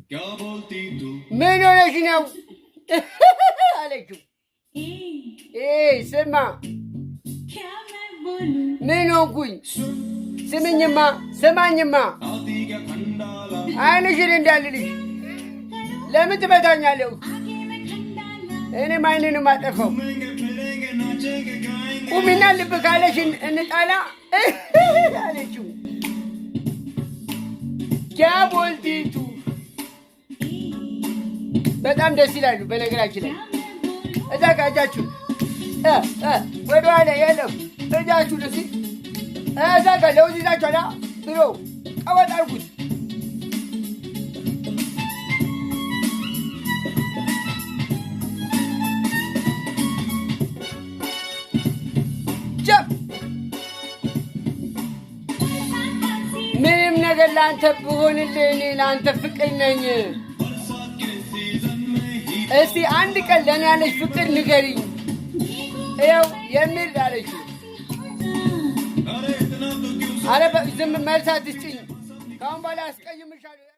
क्या बोलती तू मैं नहीं ना ስማ ምን ሆንኩኝ? ስማኝማ አይንሽን እንዳልልሽ ለምን ትመታኛለህ? እኔም አይንን ማጠፋው ቁሚና ልብ ካለሽ እንጣላ አለችው። ጃቦልቲቱ በጣም ደስ ይላሉ። በነገራችን ላይ እዛ ጋር እጃችሁ ወደኋላ የለም እጃችሁ ደስ እዛ ጋር ለውዝ ይዛችኋላ ብሎ ቀወጥ አድርጉት። ምንም ነገር ለአንተ ብሆንልህ እኔ ለአንተ ፍቅር ነኝ። እስቲ አንድ ቀን ለእኔ ያለች ፍቅር ንገሪኝ። ይኸው የሚል አለች። አረ ዝም መልስ አትስጭኝ። ከአሁን በኋላ አስቀይምሻለሁ።